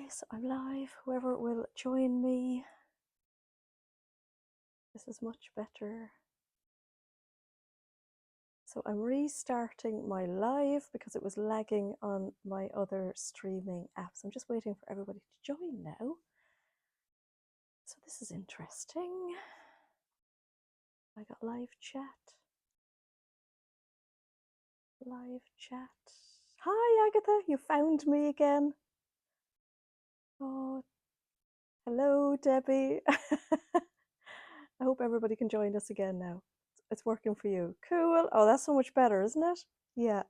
Okay, so I'm live. Whoever will join me. This is much better. So I'm restarting my live because it was lagging on my other streaming apps. I'm just waiting for everybody to join now. So this is interesting. I got live chat. Live chat. Hi, Agatha. You found me again. Oh, hello, Debbie. I hope everybody can join us again now. It's working for you. Cool. Oh, that's so much better, isn't it? Yeah.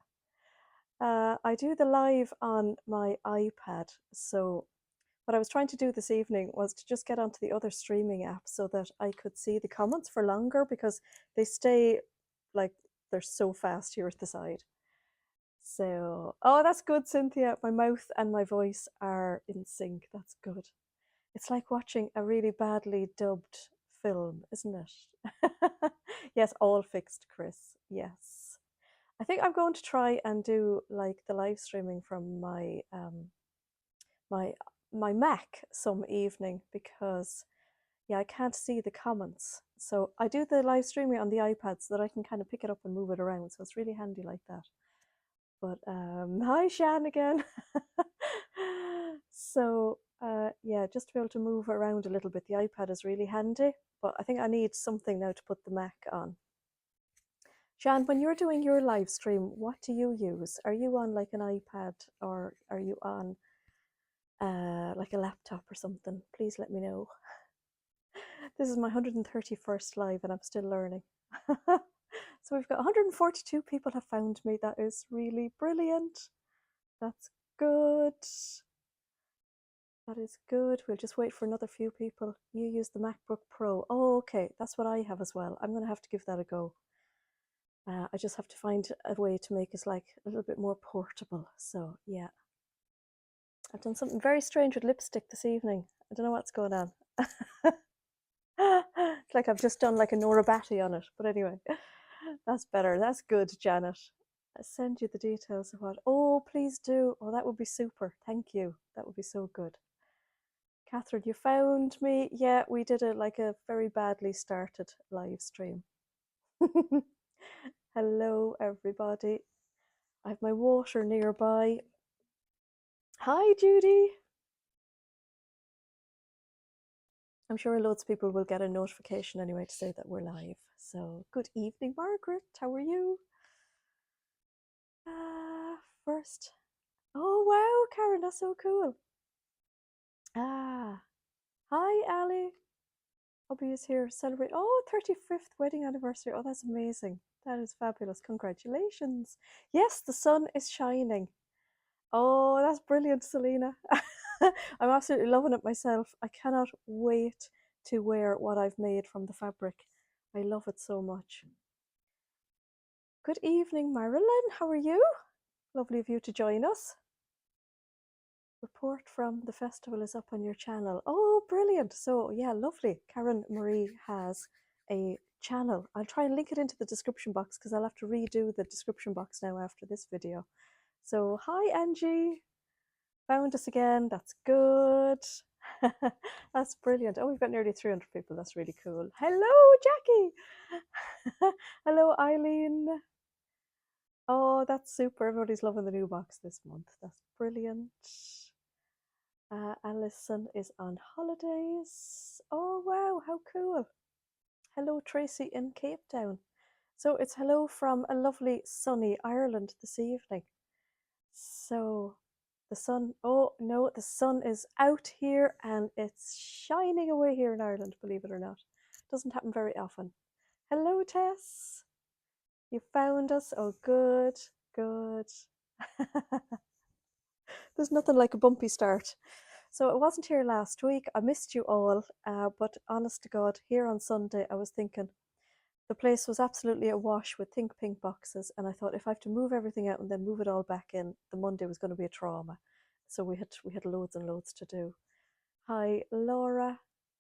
I do the live on my iPad. So what I was trying to do this evening was to just get onto the other streaming app so that I could see the comments for longer because they stay like they're so fast here at the side. So, oh, that's good, Cynthia. My mouth and my voice are in sync. That's good. It's like watching a really badly dubbed film, isn't it? Yes, all fixed, Chris. Yes. I think I'm going to try and do like the live streaming from my my Mac some evening because yeah, I can't see the comments. So I do the live streaming on the iPad so that I can kind of pick it up and move it around. So it's really handy like that. But hi Shan again. So yeah, just to be able to move around a little bit, the iPad is really handy. But I think I need something now to put the Mac on. Jan, when you're doing your live stream, what do you use? Are you on like an iPad or are you on like a laptop or something? Please let me know. This is my 131st live and I'm still learning. So we've got 142 people have found me. That is really brilliant. That's good. That is good. We'll just wait for another few people. You use the MacBook Pro. Oh, okay. That's what I have as well. I'm going to have to give that a go. I just have to find a way to make it like a little bit more portable. So yeah, I've done something very strange with lipstick this evening. I don't know what's going on. It's like I've just done like a Nora Batty on it. But anyway, that's better. That's good, Janet. I'll send you the details of what. Oh, please do. Oh, that would be super. Thank you. That would be so good. Catherine, you found me. Yeah, we did like a very badly started live stream. Hello, everybody. I have my water nearby. Hi, Judy. I'm sure loads of people will get a notification anyway to say that we're live. So, good evening, Margaret. How are you? First. Oh, wow, Karen, that's so cool. Ah, hi, Ali. Hubby is here. Celebrate. Oh, 35th wedding anniversary. Oh, that's amazing. That is fabulous. Congratulations. Yes, the sun is shining. Oh, that's brilliant, Selena. I'm absolutely loving it myself. I cannot wait to wear what I've made from the fabric. I love it so much. Good evening, Marilyn. How are you? Lovely of you to join us. Report from the festival is up on your channel. Oh, brilliant. So yeah, lovely. Karen Marie has a channel. I'll try and link it into the description box because I'll have to redo the description box now after this video. So hi, Angie. Found us again. That's good. That's brilliant. Oh, we've got nearly 300 people. That's really cool. Hello, Jackie. Hello, Eileen. Oh, that's super. Everybody's loving the new box this month. That's brilliant. Alison is on holidays. Oh, wow, how cool. Hello, Tracy in Cape Town. So it's hello from a lovely sunny Ireland this evening. So the sun, oh no, the sun is out here and it's shining away here in Ireland, believe it or not. Doesn't happen very often. Hello, Tess. You found us. Oh, good, good. There's nothing like a bumpy start. So I wasn't here last week. I missed you all, but honest to God, here on Sunday, I was thinking the place was absolutely awash with Think Pink boxes, and I thought if I have to move everything out and then move it all back in, the Monday was going to be a trauma. So we had loads and loads to do. Hi, Laura.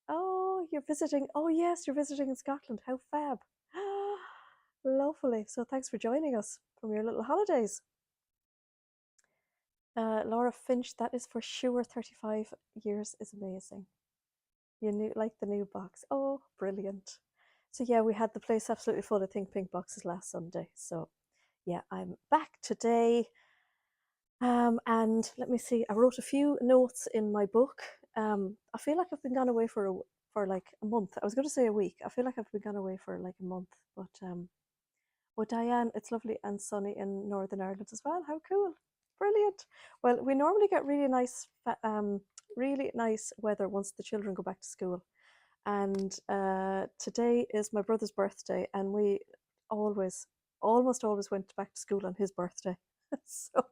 Oh, you're visiting. Oh yes, you're visiting in Scotland. How fab. Lovely. So thanks for joining us from your little holidays. Laura Finch, that is for sure. 35 years is amazing. You knew, like the new box. Oh, brilliant. So yeah, we had the place absolutely full of Think Pink boxes last Sunday. So yeah, I'm back today. And let me see, I wrote a few notes in my book. I feel like I've been gone away for like a month. I was going to say a week. I feel like I've been gone away for like a month. But oh, Diane, it's lovely and sunny in Northern Ireland as well. How cool! Brilliant. Well, we normally get really nice weather once the children go back to school. And today is my brother's birthday, and we almost always went back to school on his birthday. So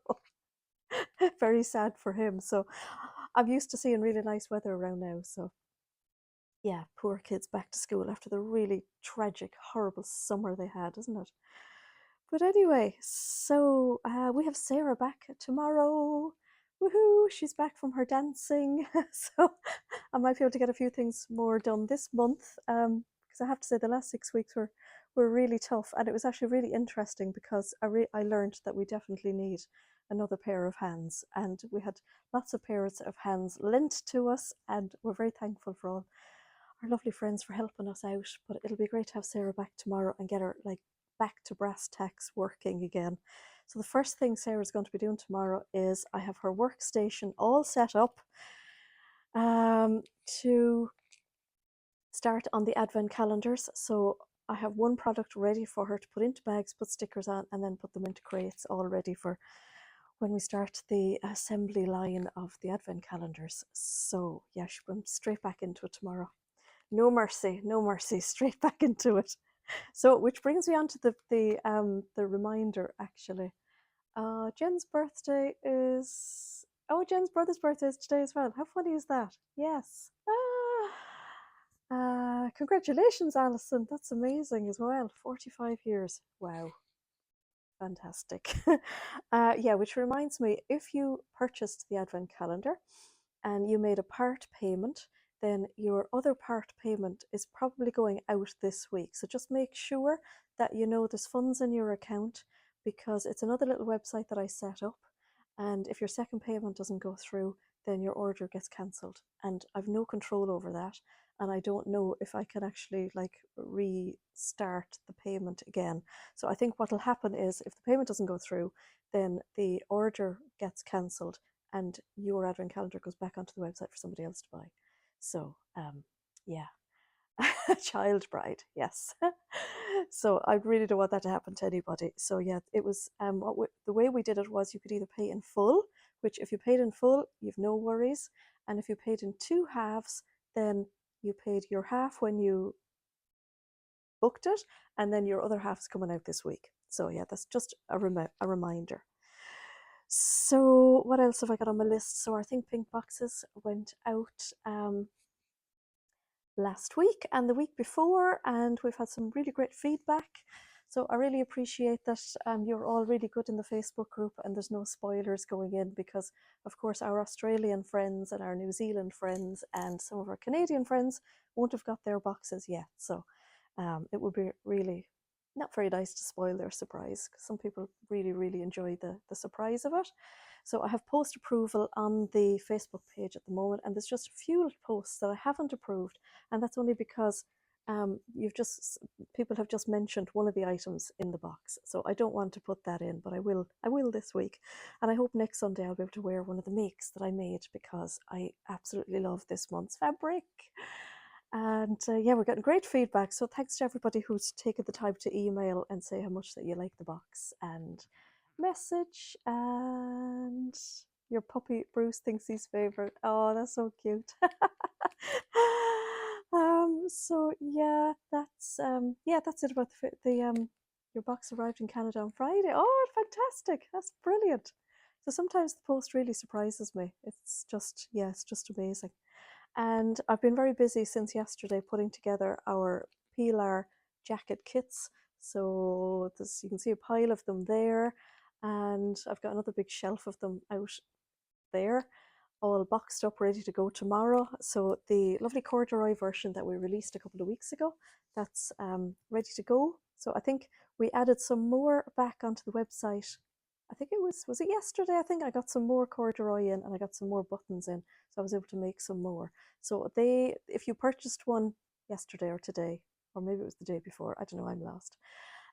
very sad for him. So I'm used to seeing really nice weather around now. So yeah, poor kids back to school after the really tragic, horrible summer they had, isn't it? But anyway, so we have Sarah back tomorrow. Woohoo! She's back from her dancing. So I might be able to get a few things more done this month. Because I have to say the last 6 weeks were really tough, and it was actually really interesting because I learned that we definitely need another pair of hands, and we had lots of pairs of hands lent to us, and we're very thankful for all our lovely friends for helping us out. But it'll be great to have Sarah back tomorrow and get her like back to brass tacks working again. So the first thing Sarah's going to be doing tomorrow is I have her workstation all set up to start on the advent calendars. So I have one product ready for her to put into bags, put stickers on, and then put them into crates, all ready for when we start the assembly line of the advent calendars. So yeah, she'll go straight back into it tomorrow. No mercy, no mercy, straight back into it. So, which brings me on to the reminder actually. Jen's birthday is Jen's brother's birthday is today as well. How funny is that? Yes. Congratulations, Alison. That's amazing as well. 45 years. Wow. Fantastic. Yeah, which reminds me, if you purchased the advent calendar and you made a part payment, then your other part payment is probably going out this week. So just make sure that you know there's funds in your account, because it's another little website that I set up. And if your second payment doesn't go through, then your order gets cancelled. And I've no control over that. And I don't know if I can actually like restart the payment again. So I think what will happen is if the payment doesn't go through, then the order gets cancelled and your advent calendar goes back onto the website for somebody else to buy. So yeah. Child bride, yes. So I really don't want that to happen to anybody. So yeah, it was the way we did it was you could either pay in full, which if you paid in full, you've no worries, and if you paid in two halves, then you paid your half when you booked it, and then your other half is coming out this week. So yeah, that's just a reminder. So what else have I got on my list? So our Think Pink boxes went out last week and the week before, and we've had some really great feedback. So I really appreciate that you're all really good in the Facebook group and there's no spoilers going in, because of course our Australian friends and our New Zealand friends and some of our Canadian friends won't have got their boxes yet. So it would be really not very nice to spoil their surprise, because some people really enjoy the surprise of it. So I have post approval on the Facebook page at the moment, and there's just a few posts that I haven't approved, and that's only because people have just mentioned one of the items in the box. So I don't want to put that in, but I will this week, and I hope next Sunday I'll be able to wear one of the makes that I made, because I absolutely love this month's fabric. And yeah, we're getting great feedback. So thanks to everybody who's taken the time to email and say how much that you like the box and message. And your puppy Bruce thinks he's favorite. Oh, that's so cute. So yeah, that's it about the your box arrived in Canada on Friday. Oh, fantastic! That's brilliant. So sometimes the post really surprises me. It's just amazing. And I've been very busy since yesterday putting together our Pilar jacket kits. So you can see a pile of them there, and I've got another big shelf of them out there, all boxed up, ready to go tomorrow. So the lovely corduroy version that we released a couple of weeks ago, that's ready to go. So I think we added some more back onto the website I think was it yesterday? I think I got some more corduroy in and I got some more buttons in, so I was able to make some more. So if you purchased one yesterday or today, or maybe it was the day before, I don't know, I'm lost.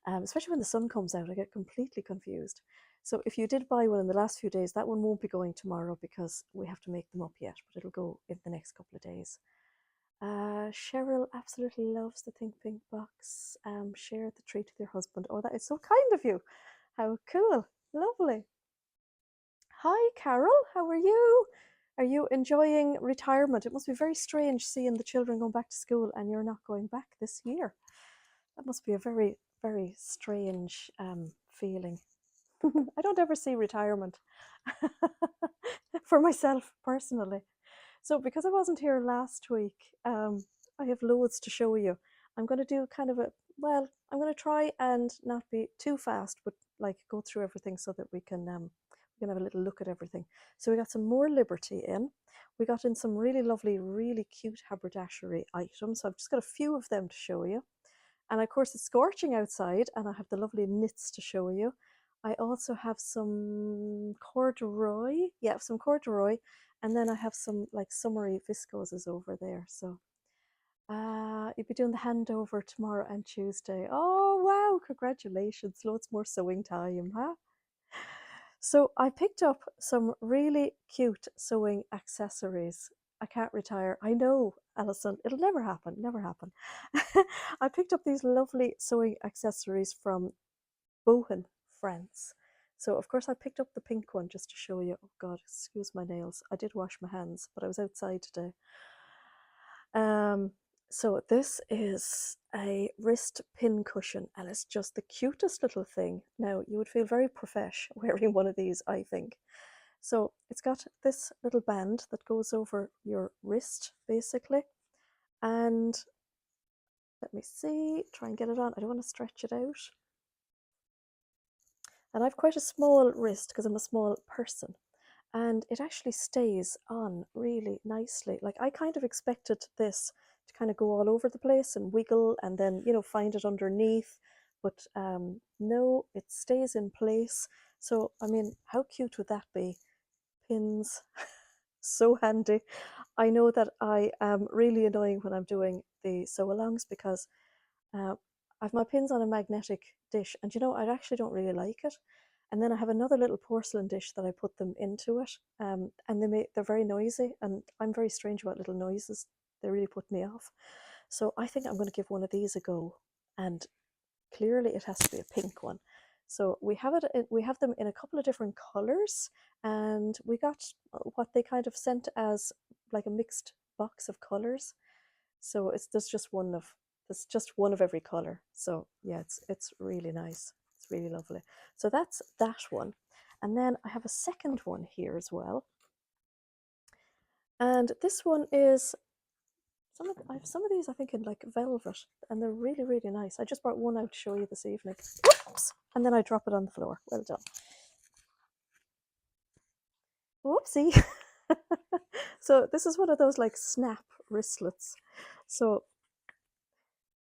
Especially when the sun comes out, I get completely confused. So if you did buy one in the last few days, that one won't be going tomorrow because we have to make them up yet, but it'll go in the next couple of days. Cheryl absolutely loves the Think Pink box. Share the treat with your husband. Oh, that is so kind of you. How cool. Lovely. Hi, Carol. How are you? Are you enjoying retirement? It must be very strange seeing the children going back to school and you're not going back this year. That must be a very, very strange feeling. I don't ever see retirement for myself personally. So because I wasn't here last week, I have loads to show you. I'm going to do kind of I'm going to try and not be too fast, but like go through everything so that we can have a little look at everything. So we got some more Liberty in. We got in some really lovely, really cute haberdashery items. So I've just got a few of them to show you. And of course, it's scorching outside, and I have the lovely knits to show you. I also have some corduroy. Yeah, some corduroy. And then I have some like summery viscoses over there. So you'll be doing the handover tomorrow and Tuesday. Oh, wow. Congratulations. Loads more sewing time, huh? So I picked up some really cute sewing accessories. I can't retire. I know, Alison, it'll never happen, never happen. I picked up these lovely sewing accessories from Bohan, France. So of course I picked up the pink one just to show you. Oh God, excuse my nails. I did wash my hands, but I was outside today. So this is a wrist pin cushion and it's just the cutest little thing. Now you would feel very profesh wearing one of these, I think. So it's got this little band that goes over your wrist basically. And let me see, try and get it on. I don't want to stretch it out. And I've quite a small wrist because I'm a small person. And it actually stays on really nicely. Like I kind of expected this to kind of go all over the place and wiggle and then, you know, find it underneath. But no, it stays in place. So, I mean, how cute would that be? Pins, so handy. I know that I am really annoying when I'm doing the sew-alongs because I've my pins on a magnetic dish, and you know, I actually don't really like it. And then I have another little porcelain dish that I put them into it, and they're very noisy, and I'm very strange about little noises. They really put me off. So I think I'm going to give one of these a go, and clearly it has to be a pink one. So we have them in a couple of different colors, and we got what they kind of sent as like a mixed box of colors. So there's just one of every color. So yeah, it's really nice. It's really lovely. So that's that one. And then I have a second one here as well. And this one is I have some of these I think in like velvet, and they're really, really nice. I just brought one out to show you this evening. Oops! And then I drop it on the floor. Well done. Whoopsie. So this is one of those like snap wristlets. So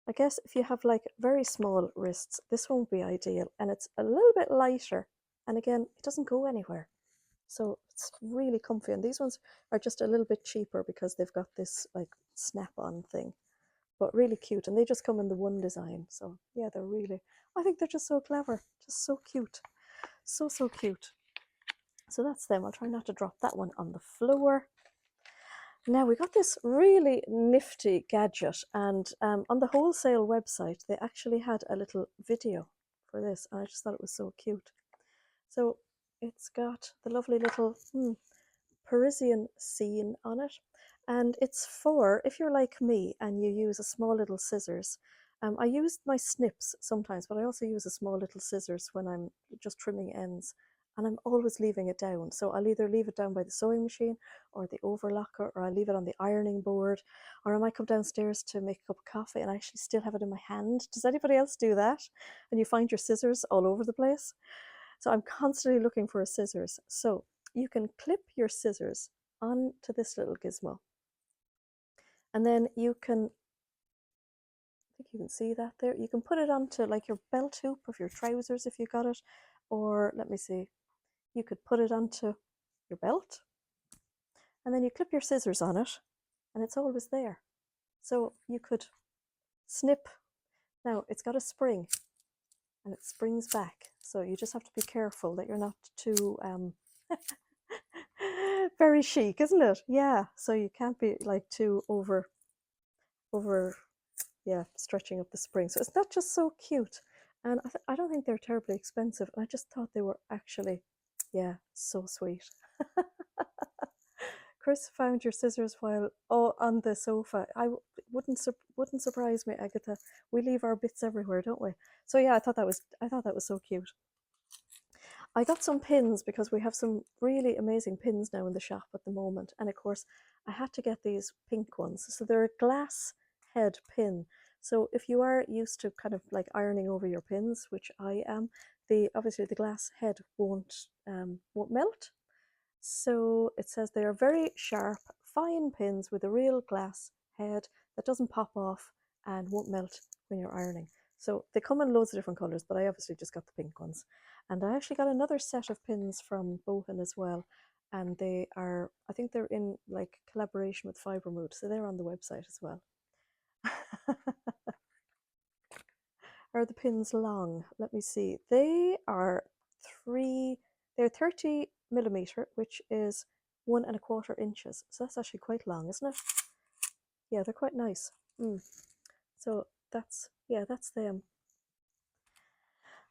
I guess if you have like very small wrists, this won't be ideal, and it's a little bit lighter, and again, it doesn't go anywhere. So it's really comfy, and these ones are just a little bit cheaper because they've got this like snap-on thing, but really cute, and they just come in the one design. So yeah, I think they're just so clever, just so cute, so cute. So that's them. I'll try not to drop that one on the floor. Now we got this really nifty gadget, and on the wholesale website they actually had a little video for this, and I just thought it was so cute. So it's got the lovely little Parisian scene on it, and it's for if you're like me and you use a small little scissors. I use my snips sometimes, but I also use a small little scissors when I'm just trimming ends, and I'm always leaving it down. So I'll either leave it down by the sewing machine or the overlocker, or I'll leave it on the ironing board, or I might come downstairs to make a cup of coffee and I actually still have it in my hand. Does anybody else do that? And you find your scissors all over the place? So I'm constantly looking for a scissors. So you can clip your scissors onto this little gizmo, and then you can, I think you can see that there, you can put it onto like your belt hoop of your trousers if you got it, or let me see, you could put it onto your belt, and then you clip your scissors on it, and it's always there. So you could snip. Now, it's got a spring, and it springs back. So you just have to be careful that you're not too very chic, isn't it? Yeah. So you can't be like too over, yeah, stretching up the spring. So it's not just so cute. And I don't think they're terribly expensive. And I just thought they were actually, yeah, so sweet. Chris found your scissors while on the sofa. Wouldn't surprise me, Agatha. We leave our bits everywhere, don't we? So yeah, I thought that was so cute. I got some pins because we have some really amazing pins now in the shop at the moment, and of course I had to get these pink ones. So they're a glass head pin. So if you are used to kind of like ironing over your pins, which I am, obviously the glass head won't melt. So it says they are very sharp, fine pins with a real glass head that doesn't pop off and won't melt when you're ironing. So they come in loads of different colours, but I obviously just got the pink ones. And I actually got another set of pins from Bohan as well. And they are, I think they're in like collaboration with Fibremood, so they're on the website as well. Are the pins long? Let me see. They are they're 30 millimeter, which is 1¼ inches. So that's actually quite long, isn't it? Yeah, they're quite nice. So that's them.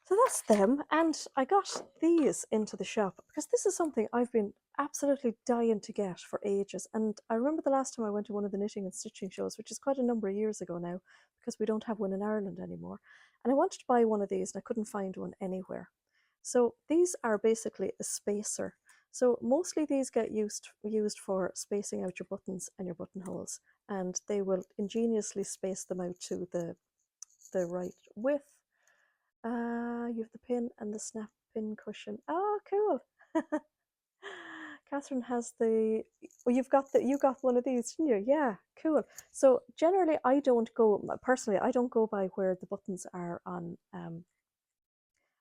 So that's them. And I got these into the shop because this is something I've been absolutely dying to get for ages. And I remember the last time I went to one of the knitting and stitching shows, which is quite a number of years ago now, because we don't have one in Ireland anymore. And I wanted to buy one of these and I couldn't find one anywhere. So these are basically a spacer. So mostly these get used for spacing out your buttons and your buttonholes, and they will ingeniously space them out to the right width. You have the pin and the snap pin cushion. Oh, cool. Catherine has you got one of these, didn't you? Yeah, cool. So generally I don't go by where the buttons are on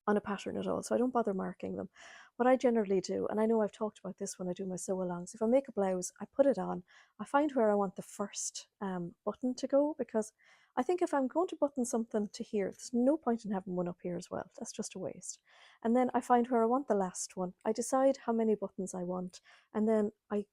a pattern at all, so I don't bother marking them. What I generally do, and I know I've talked about this when I do my sew-alongs, if I make a blouse, I put it on, I find where I want the first button to go, because I think if I'm going to button something to here, there's no point in having one up here as well. That's just a waste. And then I find where I want the last one. I decide how many buttons I want, and then I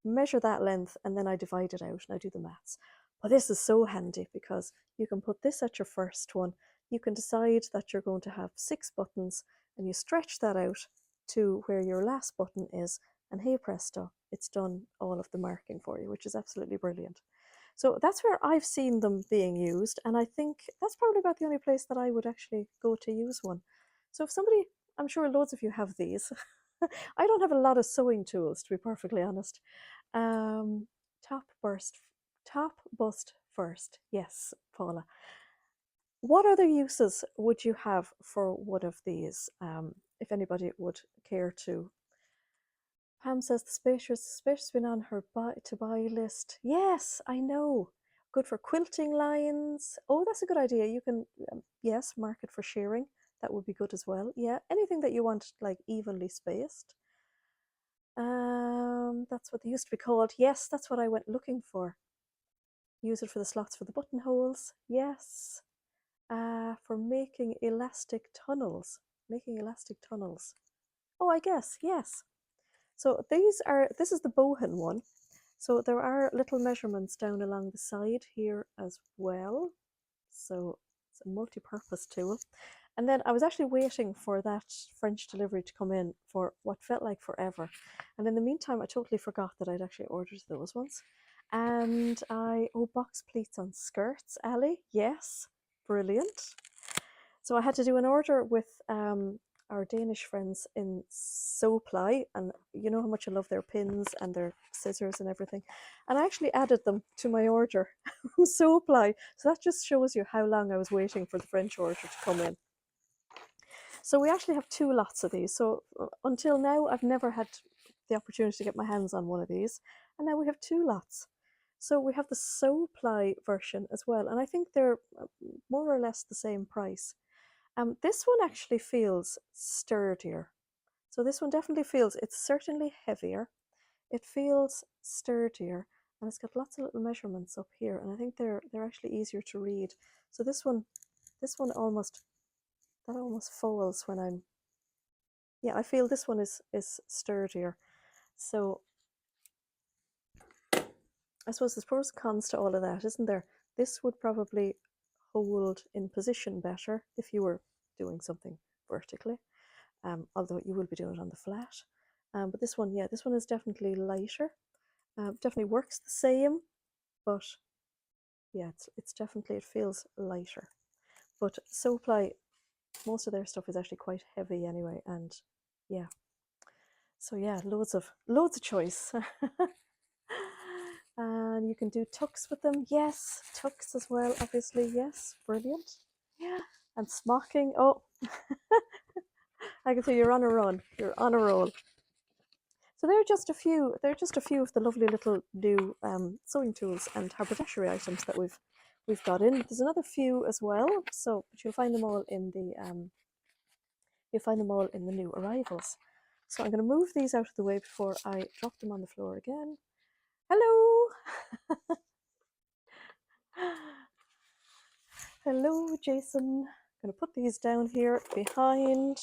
measure that length, and then I divide it out and I do the maths. But this is so handy because you can put this at your first one. You can decide that you're going to have 6 buttons and you stretch that out to where your last button is, and hey presto, it's done all of the marking for you, which is absolutely brilliant. So that's where I've seen them being used, and I think that's probably about the only place that I would actually go to use one. So if somebody, I'm sure loads of you have these. I don't have a lot of sewing tools, to be perfectly honest. Top bust first. Yes, Paula. What other uses would you have for one of these, if anybody would care to? Pam says the spacer's been on her to buy list. Yes, I know. Good for quilting lines. Oh, that's a good idea. You can, yes, mark it for shearing. That would be good as well. Yeah, anything that you want like evenly spaced. That's what they used to be called. Yes, that's what I went looking for. Use it for the slots for the buttonholes. Yes. For making elastic tunnels. Making elastic tunnels. Oh, I guess, yes. So this is the Bohan one. So there are little measurements down along the side here as well. So it's a multi-purpose tool. And then I was actually waiting for that French delivery to come in for what felt like forever. And in the meantime, I totally forgot that I'd actually ordered those ones. And box pleats on skirts, Ali. Yes, brilliant. So I had to do an order with our Danish friends in Sewply, and you know how much I love their pins and their scissors and everything. And I actually added them to my order from Sewply. So that just shows you how long I was waiting for the French order to come in. So we actually have 2 lots of these. So until now, I've never had the opportunity to get my hands on one of these. And now we have 2 lots. So we have the Sewply version as well. And I think they're more or less the same price. This one actually feels sturdier. So this one definitely feels, it's certainly heavier. It feels sturdier, and it's got lots of little measurements up here, and I think they're actually easier to read. So this one almost, that almost folds when I'm, yeah, I feel this one is sturdier. So I suppose there's pros and cons to all of that, isn't there? This would probably hold in position better if you were doing something vertically, although you will be doing it on the flat. But this one, yeah, this one is definitely lighter. Definitely works the same, but yeah, it's definitely, it feels lighter. But Sopli, most of their stuff is actually quite heavy anyway, and yeah. So yeah, loads of choice. And you can do tucks with them. Yes, tucks as well, obviously. Yes, brilliant. Yeah, and smocking. Oh, I can see you're on a run. You're on a roll. So they're just a few. They're just a few of the lovely little new sewing tools and haberdashery items that we've got in. There's another few as well. So, but you'll find them all in the new arrivals. So I'm going to move these out of the way before I drop them on the floor again. Hello. Hello, Jason. I'm going to put these down here behind.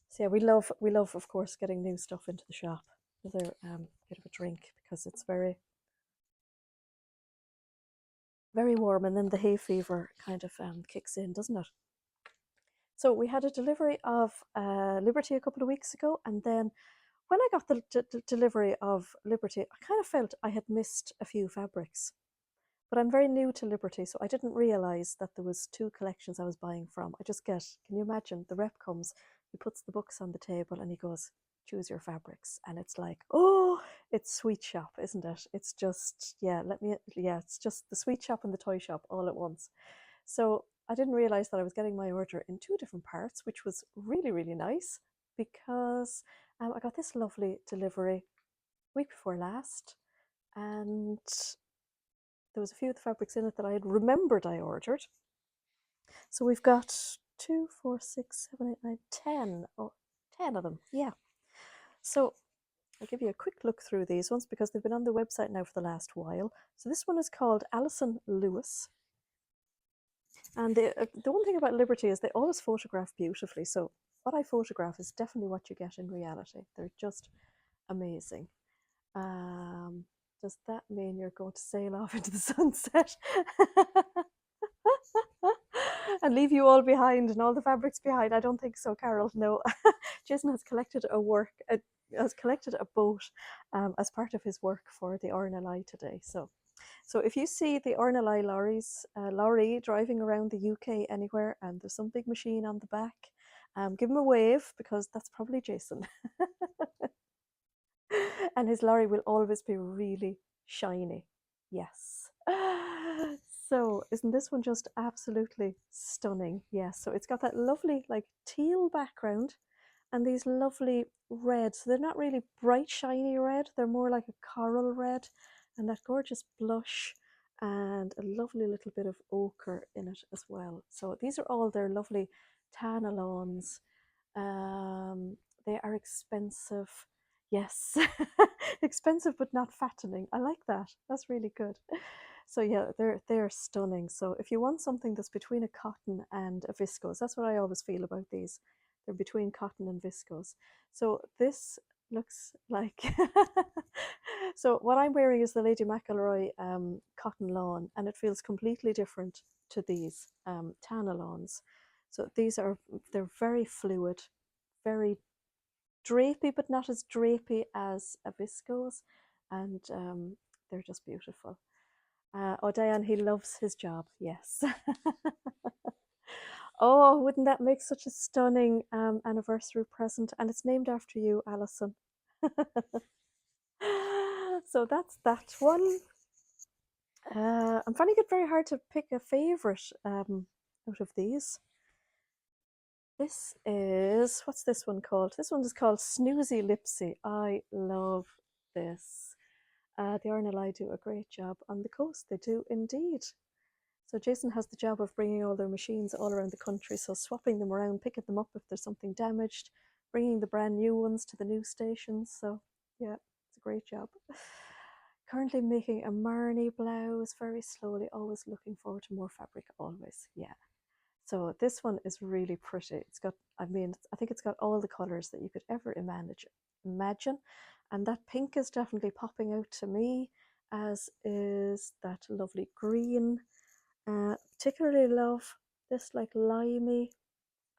So yeah, we love, of course, getting new stuff into the shop. Another bit of a drink because it's very, very warm, and then the hay fever kind of kicks in, doesn't it? So we had a delivery of Liberty a couple of weeks ago, and then when I got the delivery of Liberty, I kind of felt I had missed a few fabrics. But I'm very new to Liberty, so I didn't realise that there was two collections I was buying from. I just get, can you imagine, the rep comes, he puts the books on the table and he goes, choose your fabrics. And it's like, oh, it's Sweet Shop, isn't it? It's just, yeah, it's just the Sweet Shop and the toy shop all at once. So I didn't realise that I was getting my order in two different parts, which was really, really nice, because I got this lovely delivery week before last, and there was a few of the fabrics in it that I had remembered I ordered. So we've got 2, 4, 6, 7, 8, 9, 10. Oh, 10 of them, yeah. So I'll give you a quick look through these ones because they've been on the website now for the last while. So this one is called Alison Lewis. And the one thing about Liberty is they always photograph beautifully. So what I photograph is definitely what you get in reality. They're just amazing. Does that mean you're going to sail off into the sunset and leave you all behind and all the fabrics behind? I don't think so, Carol. No. Jason has collected a boat as part of his work for the RNLI today. So if you see the RNLI lorry driving around the UK anywhere and there's some big machine on the back, give him a wave because that's probably Jason. And his lorry will always be really shiny. Yes. So isn't this one just absolutely stunning? Yes. So it's got that lovely like teal background and these lovely reds. So they're not really bright shiny red, they're more like a coral red, and that gorgeous blush and a lovely little bit of ochre in it as well. So these are all their lovely tanalons. They are expensive. Yes, expensive but not fattening. I like that. That's really good. So yeah, they're stunning. So if you want something that's between a cotton and a viscose, that's what I always feel about these. They're between cotton and viscose. So this looks like so what I'm wearing is the Lady McElroy cotton lawn, and it feels completely different to these tanalons. So they're very fluid, very drapey, but not as drapey as a viscose, and they're just beautiful. Oh, Diane, he loves his job. Yes. Oh, wouldn't that make such a stunning anniversary present? And it's named after you, Alison. So that's that one. I'm finding it very hard to pick a favorite out of these. This is, what's this one called? This one is called Snoozy Lipsy. I love this. The RNLI do a great job on the coast. They do indeed. So Jason has the job of bringing all their machines all around the country, so swapping them around, picking them up if there's something damaged, bringing the brand new ones to the new stations. So yeah, it's a great job. Currently making a Marnie blouse very slowly, always looking forward to more fabric, always. Yeah. So this one is really pretty. It's got, I mean, I think it's got all the colors that you could ever imagine. And that pink is definitely popping out to me, as is that lovely green. Particularly love this like limey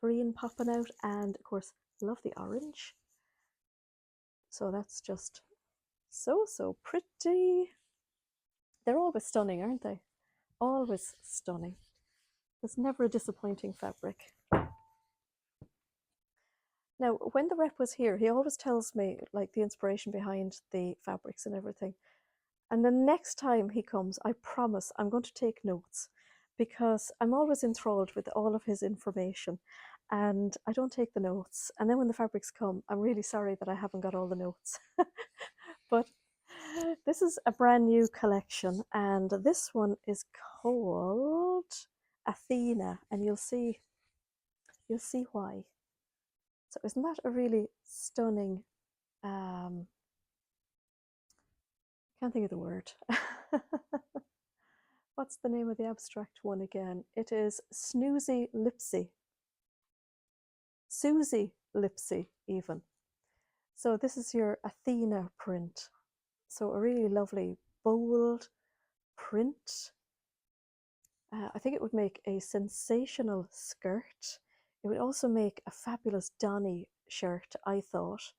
green popping out, and of course love the orange. So that's just so pretty. They're always stunning, aren't they? Always stunning. There's never a disappointing fabric. Now, when the rep was here, he always tells me like the inspiration behind the fabrics and everything. And the next time he comes, I promise I'm going to take notes, because I'm always enthralled with all of his information and I don't take the notes. And then when the fabrics come, I'm really sorry that I haven't got all the notes. But this is a brand new collection, and this one is called Athena, and you'll see why. So isn't that a really stunning, can't think of the word. What's the name of the abstract one again? It is Snoozy Lipsy. Susie Lipsy, even. So this is your Athena print. So a really lovely, bold print. I think it would make a sensational skirt. It would also make a fabulous Donny shirt, I thought,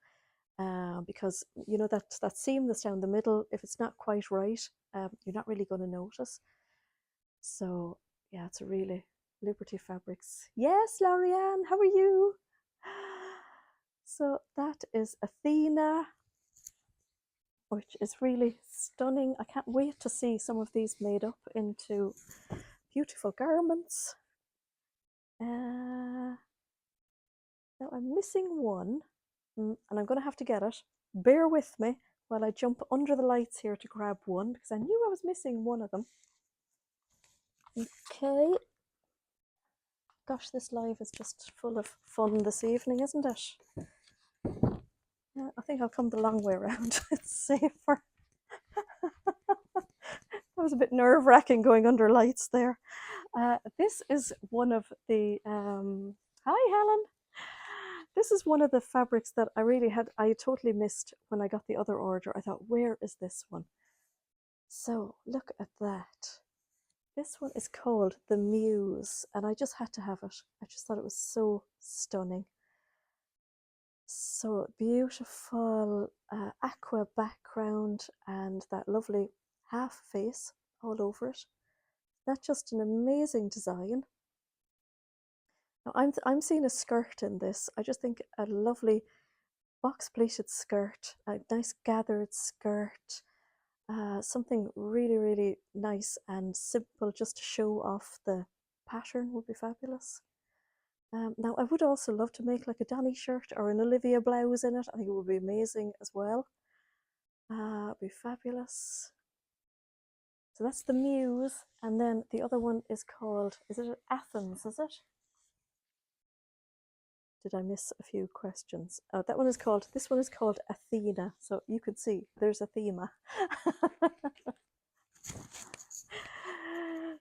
because you know that seam that's down the middle, if it's not quite right, you're not really going to notice. So yeah, it's a really Liberty Fabrics. Yes, Larianne, how are you? So that is Athena, which is really stunning. I can't wait to see some of these made up into beautiful garments. Now I'm missing one, and I'm going to have to get it. Bear with me while I jump under the lights here to grab one, because I knew I was missing one of them. Okay. Gosh, this live is just full of fun this evening, isn't it? Yeah, I think I'll come the long way around. It's safer. That was a bit nerve-wracking going under lights there. This is one of the... Hi, Helen. This is one of the fabrics that I totally missed when I got the other order. I thought, where is this one? So look at that. This one is called the Muse, and I just had to have it. I just thought it was so stunning. So beautiful aqua background and that lovely half face all over it. That's just an amazing design. Now I'm seeing a skirt in this. I just think a lovely box pleated skirt, a nice gathered skirt, something really nice and simple just to show off the pattern would be fabulous. Now I would also love to make like a Donny shirt or an Olivia blouse in it. I think it would be amazing as well. It'd be fabulous. So that's the Muse, and then the other one is called, is it Athens, is it? Did I miss a few questions? Oh, this one is called Athena. So you can see there's a thema.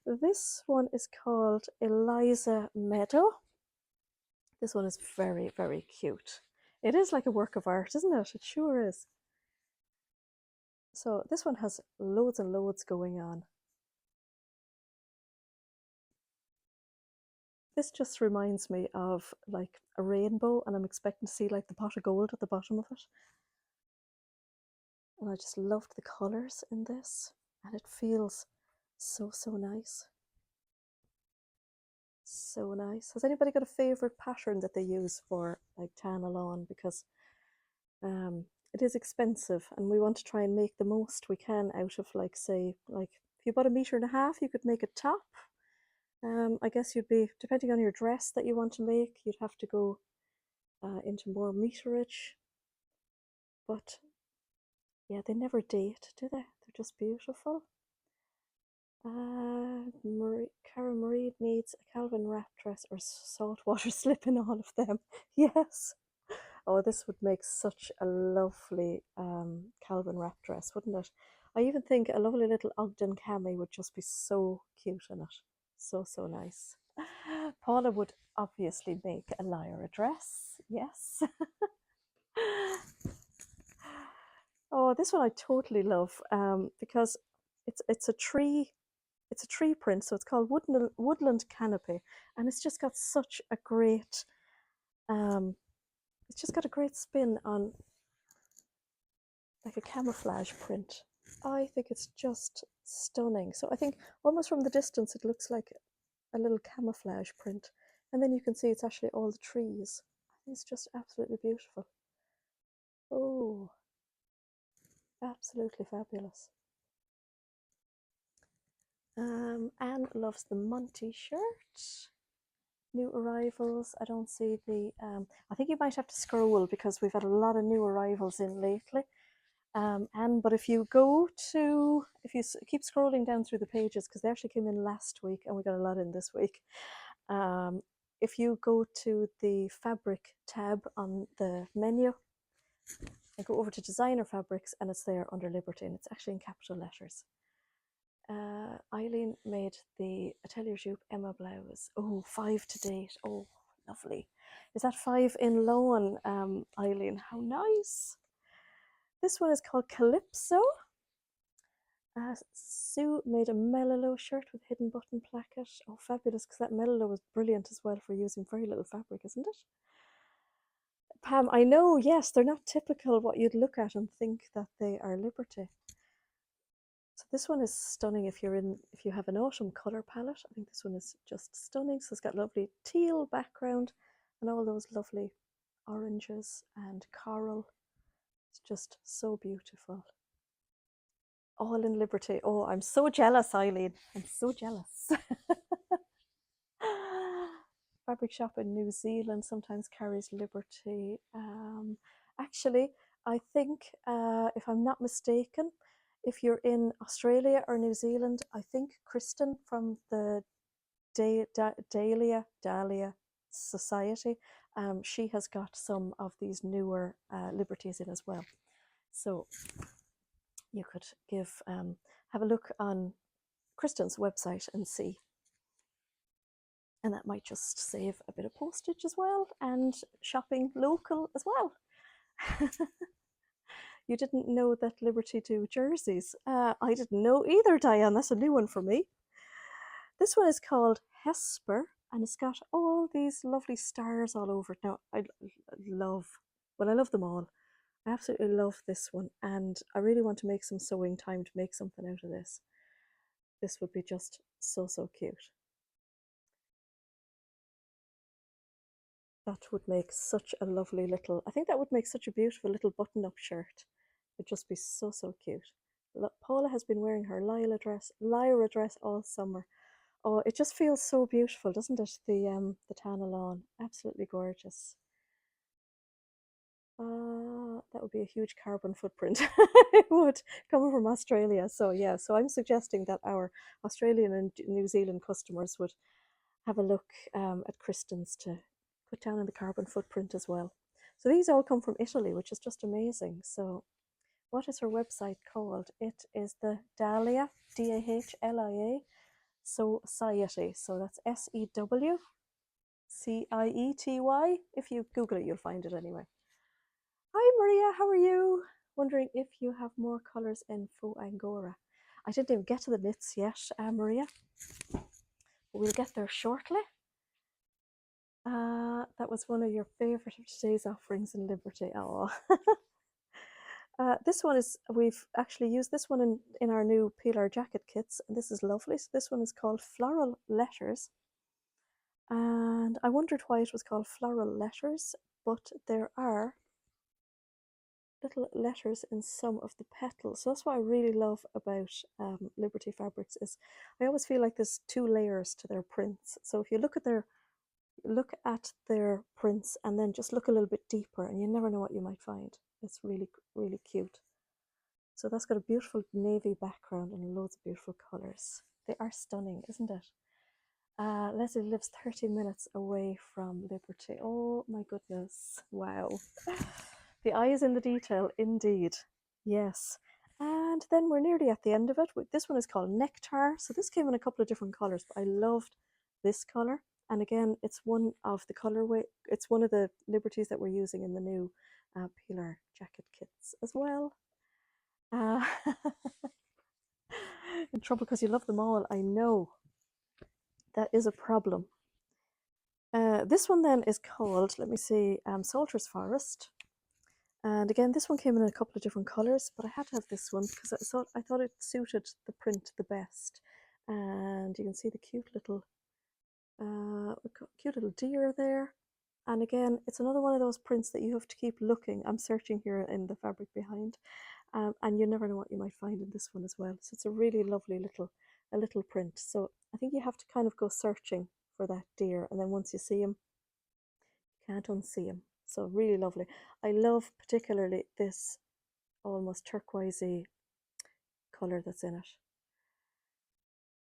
This one is called Eliza Meadow. This one is very cute. It is like a work of art, isn't it? It sure is. So this one has loads and loads going on. This just reminds me of like a rainbow, and I'm expecting to see like the pot of gold at the bottom of it. And I just loved the colours in this, and it feels so nice. So nice. Has anybody got a favourite pattern that they use for like Tana lawn? Because it is expensive, and we want to try and make the most we can out of, like, say, like if you bought 1.5 meters, you could make a top. I guess you'd be, depending on your dress that you want to make, you'd have to go into more meterage. But yeah, they never date, do they? They're just beautiful. Cara Marie needs a Calvin wrap dress or saltwater slip in all of them. Yes. Oh, this would make such a lovely Calvin wrap dress, wouldn't it? I even think a lovely little Ogden cami would just be so cute in it. So, so nice. Paula would obviously make a Lyra dress. Yes. Oh, this one I totally love because it's a tree. It's a tree print, so it's called Woodland Canopy, and it's just got such a great it's just got a great spin on like a camouflage print. I think it's just stunning. So I think almost from the distance it looks like a little camouflage print, and then you can see it's actually all the trees. I think it's just absolutely beautiful. Oh, absolutely fabulous. Anne loves the Monty shirt. New arrivals. I don't see the. I think you might have to scroll because we've had a lot of new arrivals in lately. But if you go to, if you keep scrolling down through the pages, because they actually came in last week and we got a lot in this week. If you go to the fabric tab on the menu and go over to designer fabrics, and it's there under Liberty, and it's actually in capital letters. Eileen made the Atelier Jupe Emma blouse. Oh, 5 to date. Oh, lovely. Is that 5 in loan, Eileen? How nice. This one is called Calypso. Sue made a Melilo shirt with hidden button placket. Oh, fabulous, because that Melilo was brilliant as well for using very little fabric, isn't it? Pam, I know, yes, they're not typical what you'd look at and think that they are Liberty. So this one is stunning if you have an autumn color palette. I think this one is just stunning. So it's got lovely teal background and all those lovely oranges and coral. It's just so beautiful. All in Liberty. Oh, I'm so jealous, Eileen. I'm so jealous. Fabric shop in New Zealand sometimes carries Liberty. Actually, I think, if I'm not mistaken, if you're in Australia or New Zealand, I think Kristen from the Dahlia Society, she has got some of these newer Liberties in as well. So you could have a look on Kristen's website and see. And that might just save a bit of postage as well, and shopping local as well. You didn't know that Liberty do jerseys? I didn't know either, Diane. That's a new one for me. This one is called Hesper, and it's got all these lovely stars all over it. Now, I love them all. I absolutely love this one, and I really want to make some sewing time to make something out of this. This would be just so, so cute. That would make such a lovely little, I think that would make such a beautiful little button-up shirt. It'd just be so, so cute. Paula has been wearing her Lyra dress all summer. Oh, it just feels so beautiful, doesn't it? The Tana lawn, absolutely gorgeous. That would be a huge carbon footprint. It would, coming from Australia. So yeah, so I'm suggesting that our Australian and New Zealand customers would have a look at Kristen's to put down in the carbon footprint as well. So these all come from Italy, which is just amazing. So what is her website called? It is the Dahlia, Dahlia Society. So that's SEWCIETY. If you Google it, you'll find it anyway. Hi Maria, how are you? Wondering if you have more colours in faux angora. I didn't even get to the knits yet, Maria. But we'll get there shortly. That was one of your favourite of today's offerings in Liberty. Oh. This one is, we've actually used this one in our new Peeler jacket kits, and this is lovely. So this one is called Floral Letters. And I wondered why it was called Floral Letters, but there are little letters in some of the petals. So that's what I really love about Liberty Fabrics is I always feel like there's 2 layers to their prints. So if you look at their prints and then just look a little bit deeper, and you never know what you might find. It's really, really cute. So that's got a beautiful navy background and loads of beautiful colors. They are stunning, isn't it? Leslie lives 30 minutes away from Liberty. Oh my goodness. Wow. The eye is in the detail, indeed. Yes. And then we're nearly at the end of it. This one is called Nectar. So this came in a couple of different colors, but I loved this color. And again, it's one of the colorway. It's one of the Liberties that we're using in the new peeler jacket kits as well. In trouble because you love them all, I know. That is a problem. This one then is called, let me see, Salter's Forest. And again, this one came in a couple of different colors, but I had to have this one because I thought it suited the print the best. And you can see the cute little deer there. And again, it's another one of those prints that you have to keep looking. I'm searching here in the fabric behind, and you never know what you might find in this one as well. So it's a really lovely little print. So I think you have to kind of go searching for that deer, and then once you see him, you can't unsee him. So really lovely. I love particularly this almost turquoisey colour that's in it.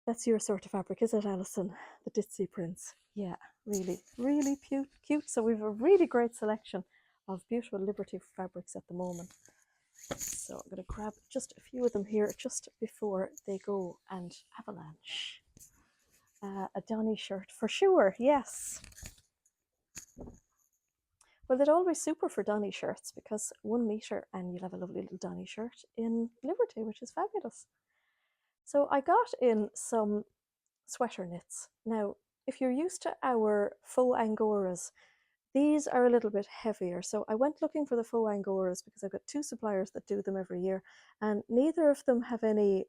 That's your sort of fabric, is it, Alison? The ditzy prints. Yeah, really, really cute. So we've a really great selection of beautiful Liberty fabrics at the moment. So I'm going to grab just a few of them here just before they go and avalanche. A Donny shirt for sure, yes. Well, they'd always super for Donny shirts because 1 metre and you'll have a lovely little Donny shirt in Liberty, which is fabulous. So I got in some sweater knits. Now, if you're used to our faux Angoras, these are a little bit heavier. So I went looking for the faux Angoras because I've got 2 suppliers that do them every year, and neither of them have any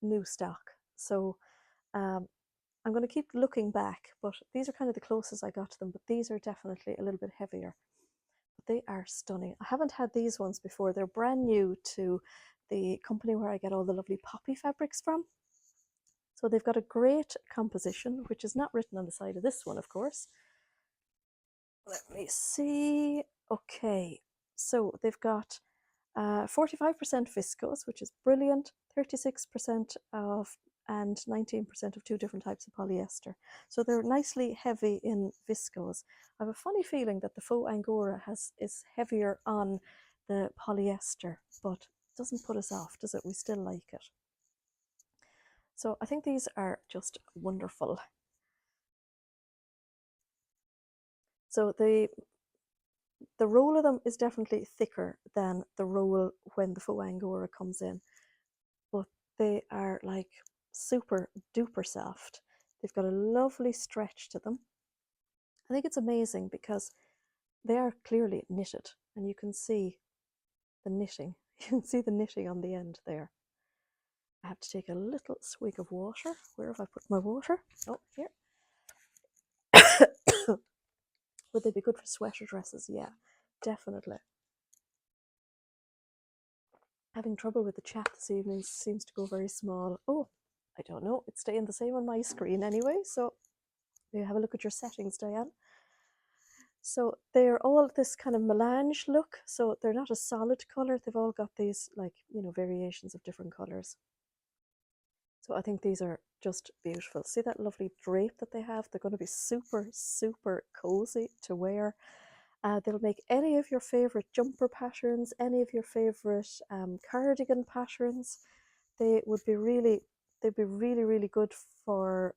new stock. So I'm going to keep looking back, but these are kind of the closest I got to them, but these are definitely a little bit heavier. They are stunning. I haven't had these ones before. They're brand new to the company where I get all the lovely poppy fabrics from. So they've got a great composition, which is not written on the side of this one, of course. Let me see. Okay, so they've got 45% viscose, which is brilliant, 36% of and 19% of 2 different types of polyester. So they're nicely heavy in viscose. I have a funny feeling that the faux Angora is heavier on the polyester, but it doesn't put us off, does it? We still like it. So I think these are just wonderful. So the roll of them is definitely thicker than the roll when the faux Angora comes in, but they are like super duper soft. They've got a lovely stretch to them. I think it's amazing because they are clearly knitted and you can see the knitting. You can see the knitting on the end there. I have to take a little swig of water. Where have I put my water? Oh, here. Would they be good for sweater dresses? Yeah, definitely. Having trouble with the chat this evening, seems to go very small. Oh, I don't know. It's staying the same on my screen anyway. So you have a look at your settings, Diane. So they're all this kind of melange look. So they're not a solid color. They've all got these like, you know, variations of different colors. So I think these are just beautiful. See that lovely drape that they have? They're going to be super, super cozy to wear. They'll make any of your favorite jumper patterns, any of your favorite cardigan patterns. They would be really, they'd be really, really good for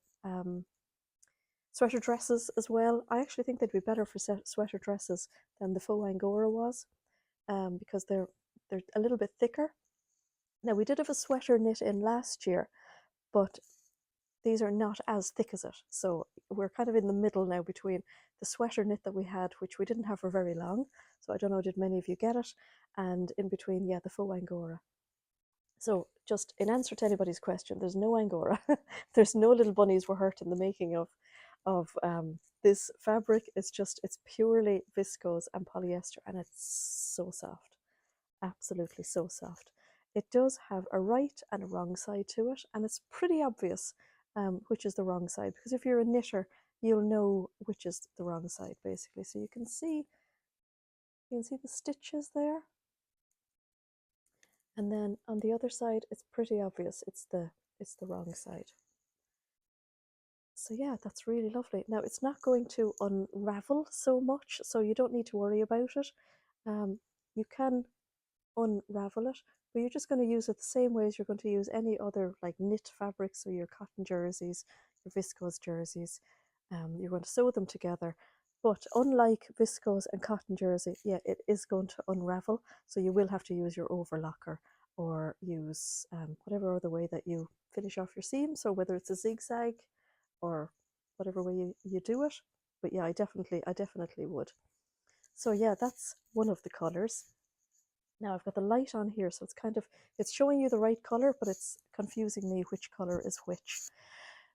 sweater dresses as well. I actually think they'd be better for sweater dresses than the faux Angora was, because they're a little bit thicker. Now we did have a sweater knit in last year, but these are not as thick as it. So we're kind of in the middle now between the sweater knit that we had, which we didn't have for very long. So I don't know, did many of you get it? And in between, yeah, the faux Angora. So just in answer to anybody's question, there's no Angora. There's no little bunnies were hurt in the making of this fabric. It's purely viscose and polyester, and it's so soft. Absolutely so soft. It does have a right and a wrong side to it, and it's pretty obvious which is the wrong side, because if you're a knitter, you'll know which is the wrong side, basically. So you can see the stitches there, and then on the other side, it's pretty obvious it's the wrong side. So yeah, that's really lovely. Now it's not going to unravel so much, so you don't need to worry about it. You can unravel it, but you're just going to use it the same way as you're going to use any other like knit fabrics or your cotton jerseys, your viscose jerseys. You're going to sew them together. But unlike viscose and cotton jersey, yeah, it is going to unravel. So you will have to use your overlocker or use whatever other way that you finish off your seam. So whether it's a zigzag or whatever way you do it. But yeah, I definitely would. So yeah, that's one of the colors. Now I've got the light on here, so it's showing you the right color, but it's confusing me which color is which.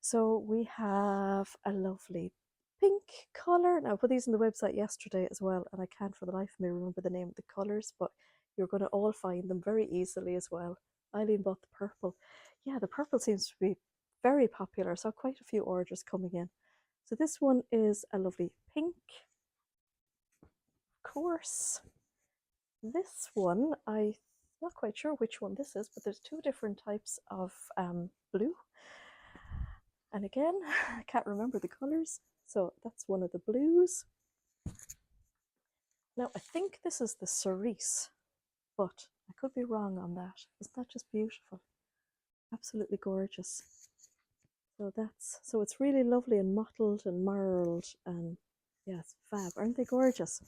So we have a lovely pink color. Now I put these on the website yesterday as well, and I can't for the life of me remember the name of the colors, but you're going to all find them very easily as well. Eileen bought the purple. Yeah, the purple seems to be very popular, so quite a few orders coming in. So this one is a lovely pink, of course. This one, I'm not quite sure which one this is, but there's two different types of blue. And again, I can't remember the colors. So that's one of the blues. Now, I think this is the cerise, but I could be wrong on that. Isn't that just beautiful? Absolutely gorgeous. So it's really lovely and mottled and marled, and yeah, it's fab. Aren't they gorgeous?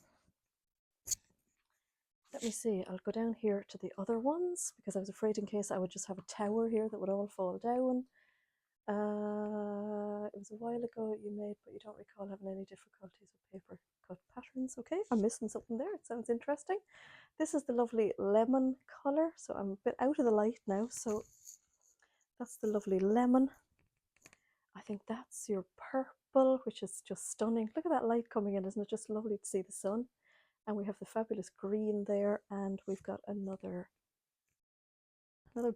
Let me see, I'll go down here to the other ones because I was afraid in case I would just have a tower here that would all fall down. It was a while ago you made, but you don't recall having any difficulties with paper cut patterns. Okay, I'm missing something there. It sounds interesting. This is the lovely lemon colour, so I'm a bit out of the light now, so that's the lovely lemon. I think that's your purple, which is just stunning. Look at that light coming in, isn't it just lovely to see the sun? And we have the fabulous green there, and we've got another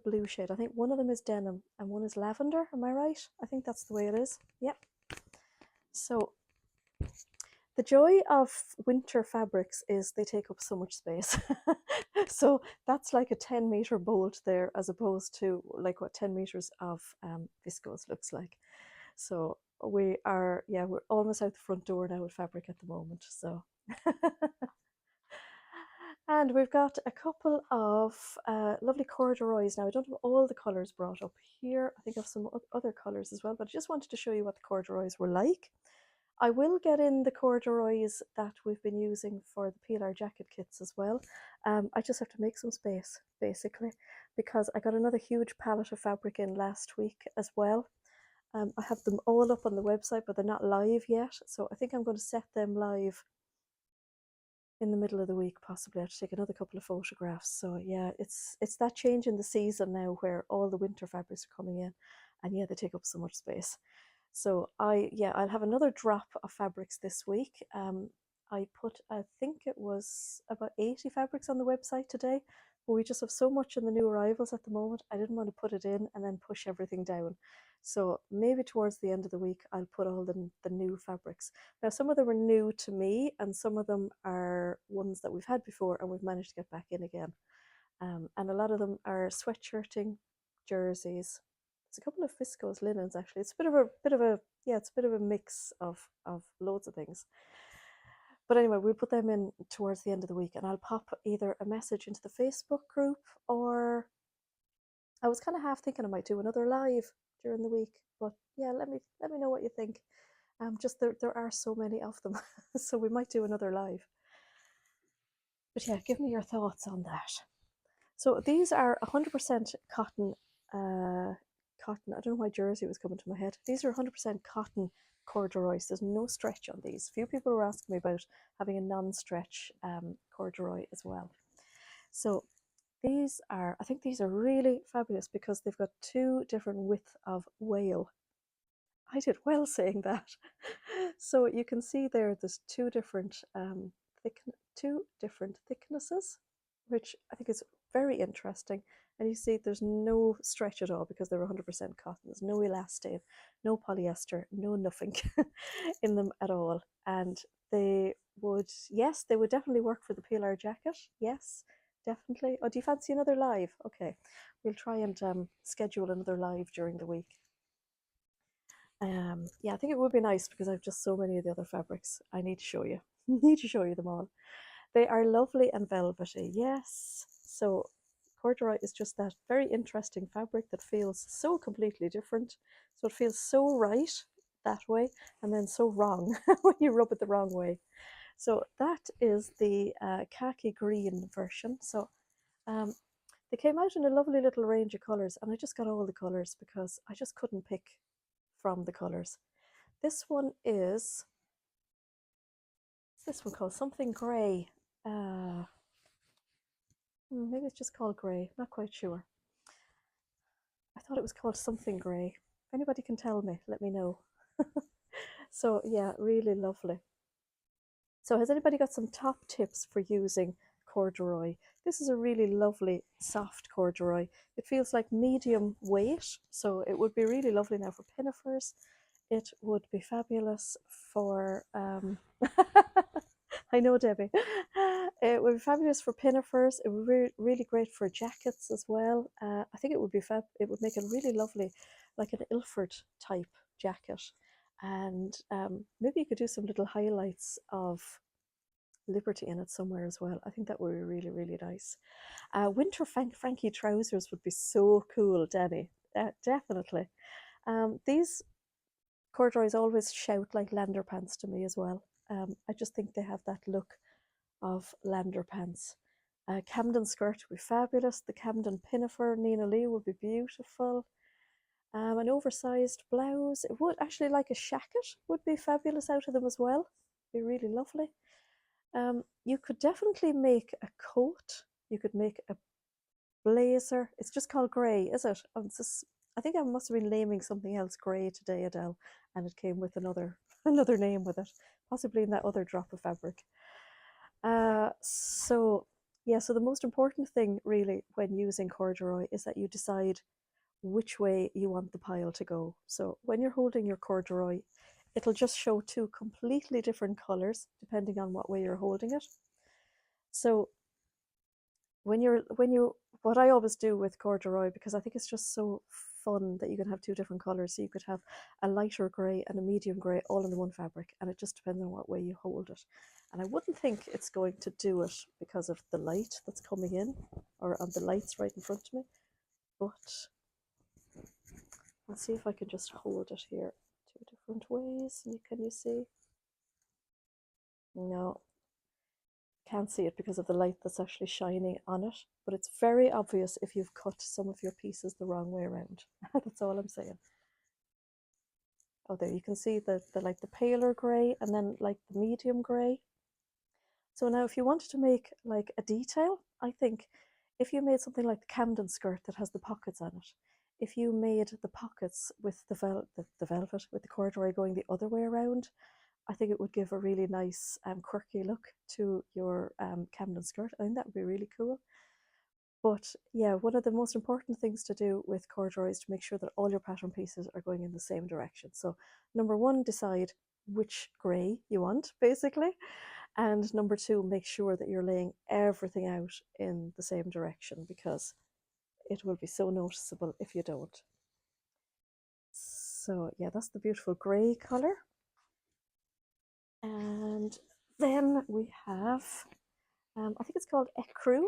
blue shade. I think one of them is denim and one is lavender. Am I right? I think that's the way it is. Yep. So the joy of winter fabrics is they take up so much space. So that's like a 10-meter bolt there, as opposed to like what 10 meters of viscose looks like. So we're almost out the front door now with fabric at the moment. So and we've got a couple of lovely corduroys. Now I don't have all the colours brought up here. I think I have some other colours as well, but I just wanted to show you what the corduroys were like. I will get in the corduroys that we've been using for the PLR jacket kits as well. I just have to make some space, basically, because I got another huge pallet of fabric in last week as well. I have them all up on the website, but they're not live yet. So I think I'm going to set them live in the middle of the week, possibly. I have to take another couple of photographs. So yeah, it's that change in the season now where all the winter fabrics are coming in, and yeah, they take up so much space. So I'll have another drop of fabrics this week. I think it was about 80 fabrics on the website today, but we just have so much in the new arrivals at the moment. I didn't want to put it in and then push everything down. So maybe towards the end of the week, I'll put all the new fabrics. Now, some of them are new to me, and some of them are ones that we've had before and we've managed to get back in again. And a lot of them are sweatshirting, jerseys. There's a couple of viscose linens actually. It's a bit of a mix of loads of things. But anyway, we'll put them in towards the end of the week, and I'll pop either a message into the Facebook group, or I was kind of half thinking I might do another live during the week. But yeah, let me know what you think. Just there are so many of them, so we might do another live. But yeah, give me your thoughts on that. So these are 100% cotton. Cotton. I don't know why jersey was coming to my head. These are 100% cotton corduroys. There's no stretch on these. Few people were asking me about having a non-stretch corduroy as well. So I think these are really fabulous because they've got two different width of wale. I did well saying that. So you can see there's two different thicknesses, which I think is very interesting. And you see there's no stretch at all because they're 100% cotton. There's no elastane, no polyester, no nothing in them at all. And they would definitely work for the PLR jacket. Yes, definitely. Oh, do you fancy another live? Okay, we'll try and schedule another live during the week. Yeah, I think it would be nice because I've just so many of the other fabrics. I need to show you. Need to show you them all. They are lovely and velvety. Yes. So corduroy is just that very interesting fabric that feels so completely different. So it feels so right that way and then so wrong when you rub it the wrong way. So that is the khaki green version. So um, they came out in a lovely little range of colours, and I just got all the colours because I just couldn't pick from the colours. This one is, what's this one called? Something grey. Maybe it's just called grey, not quite sure. I thought it was called something grey. If anybody can tell me, let me know. So yeah, really lovely. So has anybody got some top tips for using corduroy? This is a really lovely soft corduroy. It feels like medium weight, so it would be really lovely now for pinafores. It would be fabulous for I know, Debbie. It would be fabulous for pinafores. It would be really great for jackets as well. I think it would be fab. It would make it really lovely, like an Ilford type jacket. And maybe you could do some little highlights of Liberty in it somewhere as well. I think that would be really, really nice. Winter Frankie trousers would be so cool, Danny. Definitely. These corduroys always shout like lander pants to me as well. I just think they have that look of lander pants. Camden skirt would be fabulous. The Camden pinafore, Nina Lee, would be beautiful. An oversized blouse. It would actually, like a shacket would be fabulous out of them as well. Be really lovely. You could definitely make a coat. You could make a blazer. It's just called grey, is it? I think I must have been naming something else grey today, Adele, and it came with another another name with it, possibly in that other drop of fabric. So yeah, so the most important thing really when using corduroy is that you decide which way you want the pile to go. So when you're holding your corduroy, it'll just show two completely different colors depending on what way you're holding it. So what I always do with corduroy, because I think it's just so fun that you can have two different colors. So you could have a lighter grey and a medium grey all in the one fabric, and it just depends on what way you hold it. And I wouldn't think it's going to do it because of the light that's coming in, or on the lights right in front of me. But let's see if I can just hold it here two different ways. Can you see? No, can't see it because of the light that's actually shining on it, but it's very obvious if you've cut some of your pieces the wrong way around. That's all I'm saying. Oh, there you can see the like the paler grey and then like the medium grey. So now if you wanted to make like a detail, I think if you made something like the Camden skirt that has the pockets on it, if you made the pockets with the velvet, with the corduroy going the other way around, I think it would give a really nice quirky look to your Camden skirt. I think that would be really cool. But yeah, one of the most important things to do with corduroy is to make sure that all your pattern pieces are going in the same direction. So number one, decide which grey you want, basically. And number two, make sure that you're laying everything out in the same direction, because it will be so noticeable if you don't. So yeah, that's the beautiful grey colour. And then we have, I think it's called Ecru.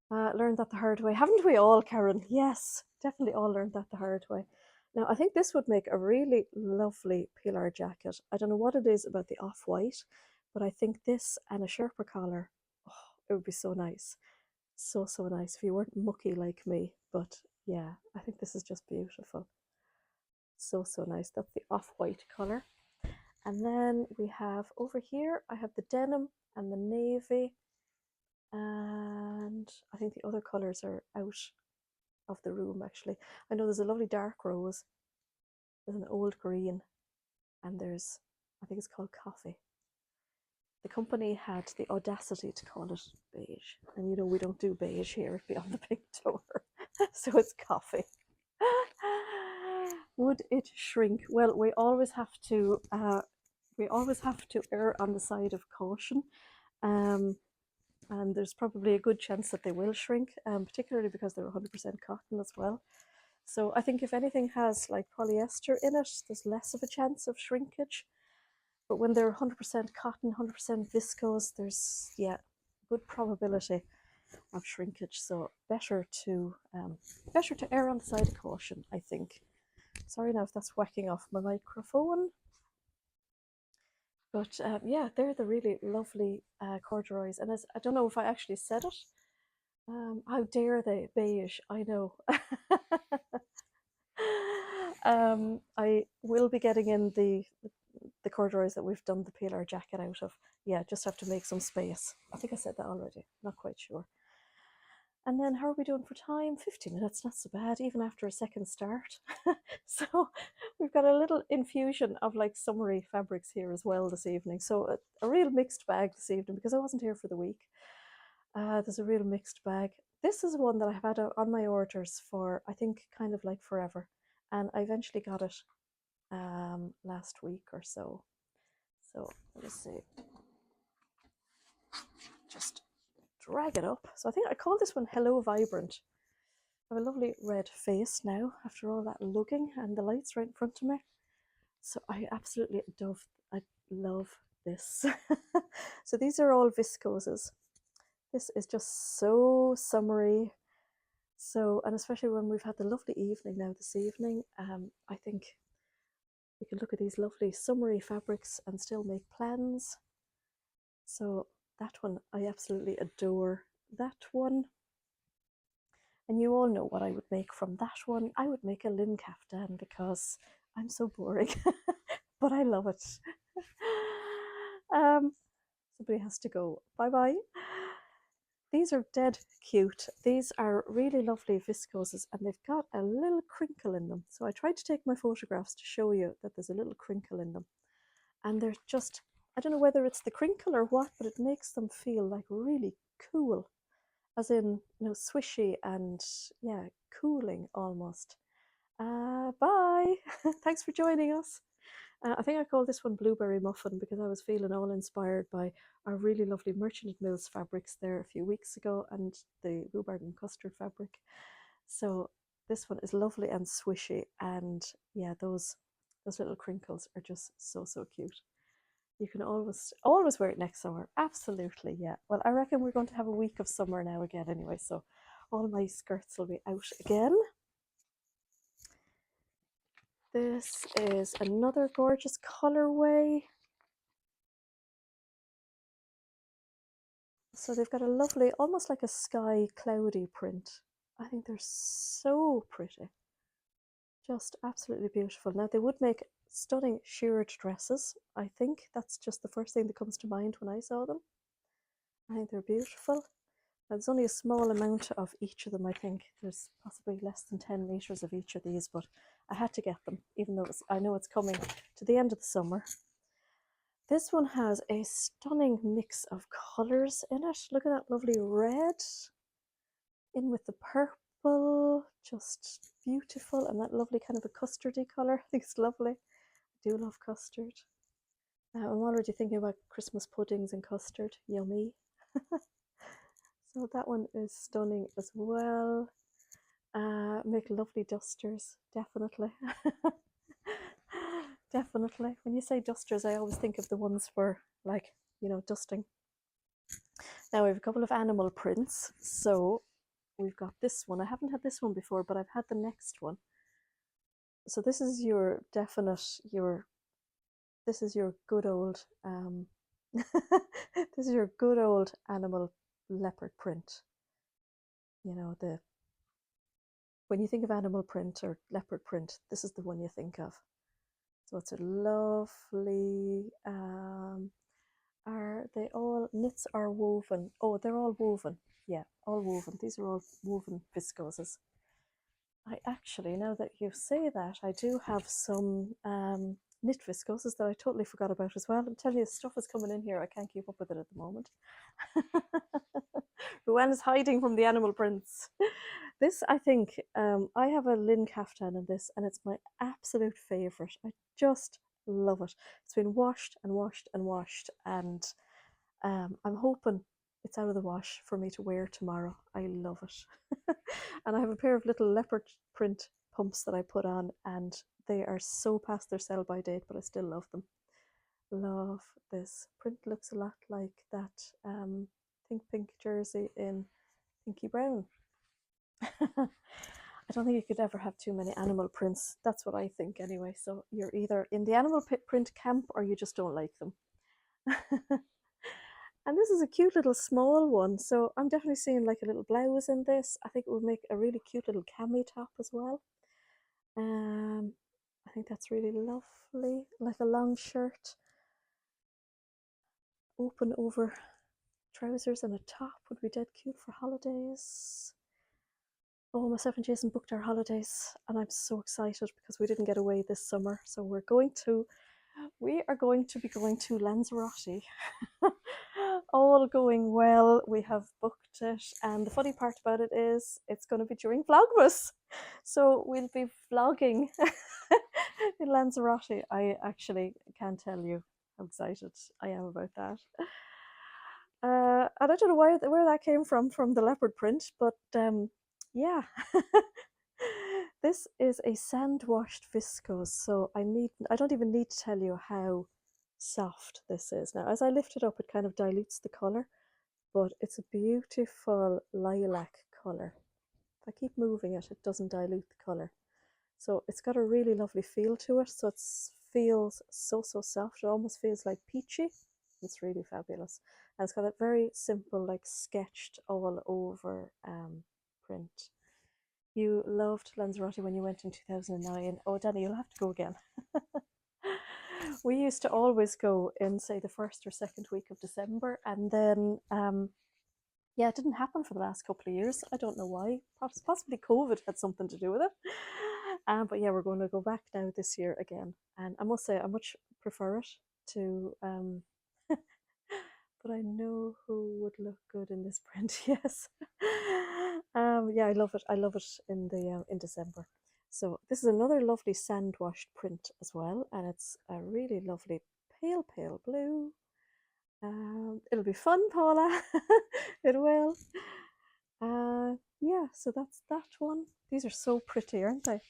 Learned that the hard way. Haven't we all, Karen? Yes, definitely all learned that the hard way. Now, I think this would make a really lovely pilar jacket. I don't know what it is about the off-white, but I think this and a Sherpa collar, oh, it would be so nice. So, so nice if you weren't mucky like me. But yeah, I think this is just beautiful. So, so nice. That's the off-white color. And then we have over here, I have the denim and the navy. And I think the other colors are out of the room actually. I know there's a lovely dark rose, there's an old green, and there's, I think it's called coffee. The company had the audacity to call it beige, and you know we don't do beige here beyond the pink door, so it's coffee. Would it shrink? Well, we always have to err on the side of caution. And there's probably a good chance that they will shrink, particularly because they're 100% cotton as well. So I think if anything has like polyester in it, there's less of a chance of shrinkage. But when they're 100% cotton, 100% viscose, there's, yeah, good probability of shrinkage. So better to err on the side of caution, I think. Sorry now if that's whacking off my microphone. But yeah, they're the really lovely corduroys. And as I don't know if I actually said it. How dare they? Beige, I know. I will be getting in the corduroys that we've done the peeler jacket out of. Yeah, just have to make some space. I think I said that already. Not quite sure. And then how are we doing for time? 50 minutes, not so bad, even after a second start. So we've got a little infusion of like summery fabrics here as well this evening. So a real mixed bag this evening because I wasn't here for the week. There's a real mixed bag. This is one that I've had on my orders for, I think, kind of like forever. And I eventually got it last week or so. So let's see. Just drag it up. So I think I call this one Hello Vibrant. I have a lovely red face now after all that lugging and the lights right in front of me. So I absolutely love this. So these are all viscoses. This is just so summery. So, and especially when we've had the lovely evening now this evening, I think we can look at these lovely summery fabrics and still make plans. So that one, I absolutely adore that one. And you all know what I would make from that one. I would make a linen kaftan because I'm so boring, but I love it. Somebody has to go. Bye-bye. These are dead cute. These are really lovely viscoses and they've got a little crinkle in them. So I tried to take my photographs to show you that there's a little crinkle in them. And they're just, I don't know whether it's the crinkle or what, but it makes them feel like really cool. As in, you know, swishy and, yeah, cooling almost. Bye! Thanks for joining us. I think I called this one Blueberry Muffin because I was feeling all inspired by our really lovely Merchant Mills fabrics there a few weeks ago and the rhubarb and custard fabric. So this one is lovely and swishy, and yeah, those little crinkles are just so cute. You can always wear it next summer. Absolutely, yeah. Well, I reckon we're going to have a week of summer now again anyway, so all my skirts will be out again. This is another gorgeous colorway. So they've got a lovely, almost like a sky cloudy print. I think they're so pretty. Just absolutely beautiful. Now they would make stunning shirred dresses. I think that's just the first thing that comes to mind when I saw them. I think they're beautiful. Now, there's only a small amount of each of them, I think. There's possibly less than 10 meters of each of these, but I had to get them, even though I know it's coming to the end of the summer. This one has a stunning mix of colours in it. Look at that lovely red in with the purple, just beautiful, and that lovely kind of a custardy colour. I think it's lovely. I do love custard. I'm already thinking about Christmas puddings and custard. Yummy. So that one is stunning as well. Make lovely dusters, definitely. Definitely. When you say dusters, I always think of the ones for, like, you know, dusting. Now we have a couple of animal prints. So we've got this one. I haven't had this one before, but I've had the next one. So this is your definite, this is your good old, this is your good old animal leopard print. You know, when you think of animal print or leopard print, this is the one you think of. So it's a lovely, are they all knits or woven? Oh, they're all woven. Yeah, all woven. These are all woven viscoses. I actually, now that you say that, I do have some knit viscoses that I totally forgot about as well. I'm telling you, stuff is coming in here. I can't keep up with it at the moment. Ruan is hiding from the animal prints. This, I think, I have a linen kaftan in this, and it's my absolute favourite. I just love it. It's been washed and washed and washed, and I'm hoping it's out of the wash for me to wear tomorrow. I love it. And I have a pair of little leopard print pumps that I put on, and they are so past their sell-by date, but I still love them. Love this. Print looks a lot like that pink jersey in pinky brown. I don't think you could ever have too many animal prints. That's what I think anyway. So you're either in the animal print camp or you just don't like them. And this is a cute little small one. So I'm definitely seeing like a little blouse in this. I think it would make a really cute little cami top as well. I think that's really lovely. Like a long shirt. Open over trousers and a top would be dead cute for holidays. Oh, myself and Jason booked our holidays, and I'm so excited because we didn't get away this summer. So we are going to be going to Lanzarote. All going well. We have booked it, and the funny part about it is it's going to be during Vlogmas. So we'll be vlogging in Lanzarote. I actually can't tell you how excited I am about that. And I don't know where that came from the leopard print, but yeah. This is a sand washed viscose, so I don't even need to tell you how soft this is. Now as I lift it up, it kind of dilutes the color, but it's a beautiful lilac color. If I keep moving it, it doesn't dilute the color. So it's got a really lovely feel to it. So it feels so soft. It almost feels like peachy. It's really fabulous. And it's got a very simple, like sketched all over print. You loved Lanzarote when you went in 2009. Oh, Danny, you'll have to go again. We used to always go in, say, the first or second week of December, and then yeah, it didn't happen for the last couple of years. I don't know why. Possibly COVID had something to do with it. But yeah, we're going to go back now this year again. And I must say, I much prefer it to... but I know who would look good in this print, yes. Yeah, I love it. I love it in December. So this is another lovely sand washed print as well. And it's a really lovely pale blue. It'll be fun, Paula. It will. Yeah, so that's that one. These are so pretty, aren't they?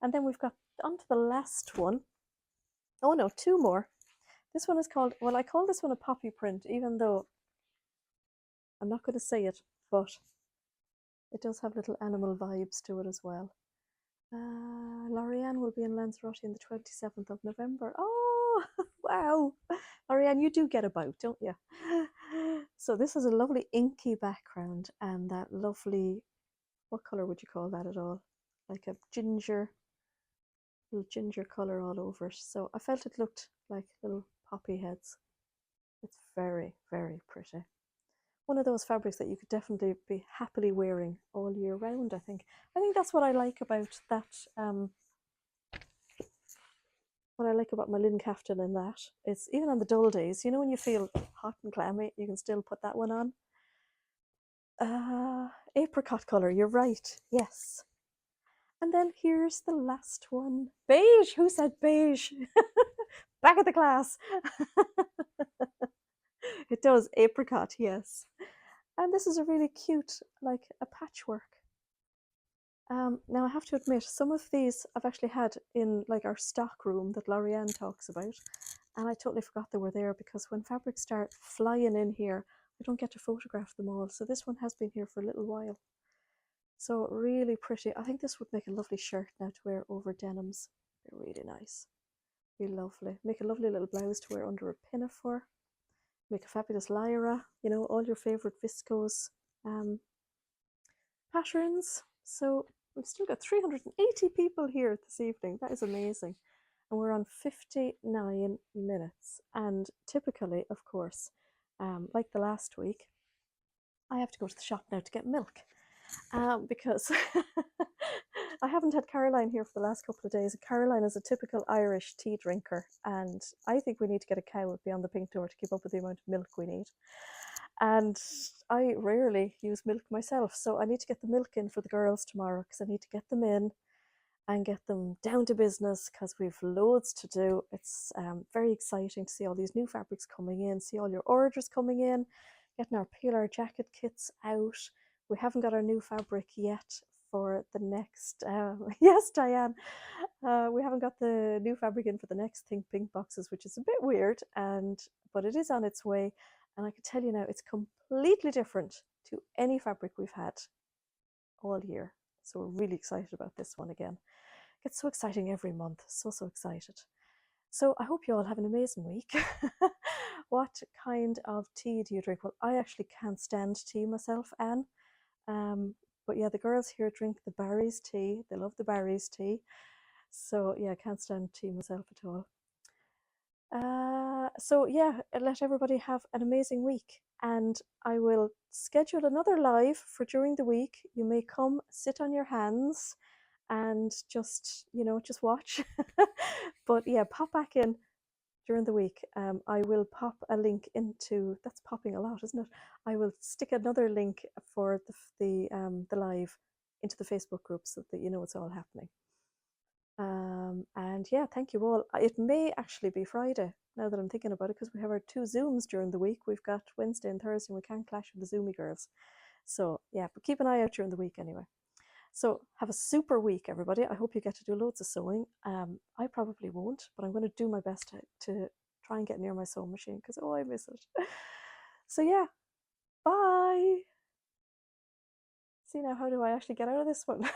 And then we've got onto the last one. Oh no, two more. This one is called, well, I call this one a poppy print, even though I'm not going to say it, but it does have little animal vibes to it as well. Lorianne will be in Lanzarote on the 27th of November. Oh, wow. Lorianne, you do get about, don't you? So this is a lovely inky background and that lovely, what colour would you call that at all? Like a ginger, little ginger colour all over it. So I felt it looked like little poppy heads. It's very pretty. One of those fabrics that you could definitely be happily wearing all year round, I think. I think that's what I like about that, what I like about my linen kaftan in that. It's even on the dull days, you know, when you feel hot and clammy, you can still put that one on. Apricot colour, you're right, yes. And then here's the last one. Beige, who said beige? Back of the class. It does, apricot, yes. And this is a really cute, like a patchwork. Now I have to admit, some of these I've actually had in like our stock room that Lorianne talks about, and I totally forgot they were there because when fabrics start flying in here, I don't get to photograph them all. So this one has been here for a little while. So really pretty. I think this would make a lovely shirt now to wear over denims. They're really nice. Really lovely. Make a lovely little blouse to wear under a pinafore. Make a fabulous lyra. You know, all your favourite viscose patterns. So we've still got 380 people here this evening. That is amazing. And we're on 59 minutes. And typically, of course, like the last week, I have to go to the shop now to get milk. Because I haven't had Caroline here for the last couple of days. Caroline is a typical Irish tea drinker, and I think we need to get a cow beyond the pink door to keep up with the amount of milk we need. And I rarely use milk myself, so I need to get the milk in for the girls tomorrow because I need to get them in and get them down to business because we've loads to do. It's very exciting to see all these new fabrics coming in, see all your orders coming in, getting our PLR jacket kits out. We haven't got our new fabric yet for the next, yes, Diane, we haven't got the new fabric in for the next Think Pink boxes, which is a bit weird, but it is on its way. And I can tell you now, it's completely different to any fabric we've had all year. So we're really excited about this one again. It gets so exciting every month. So excited. So I hope you all have an amazing week. What kind of tea do you drink? Well, I actually can't stand tea myself, Anne. But yeah, the girls here drink the Barry's tea. They love the Barry's tea. So yeah, I can't stand tea myself at all. So yeah, let everybody have an amazing week. And I will schedule another live for during the week. You may come sit on your hands and just, just watch. But yeah, pop back in during the week. I will pop a link into, that's popping a lot, isn't it? I will stick another link for the live into the Facebook group so that you know it's all happening. And yeah, thank you all. It may actually be Friday now that I'm thinking about it, because we have our 2 Zooms during the week. We've got Wednesday and Thursday, and we can't clash with the Zoomy girls. So yeah, but keep an eye out during the week anyway. So have a super week, everybody. I hope you get to do loads of sewing. I probably won't, but I'm going to do my best to try and get near my sewing machine, because I miss it. So yeah, bye. See now, how do I actually get out of this one?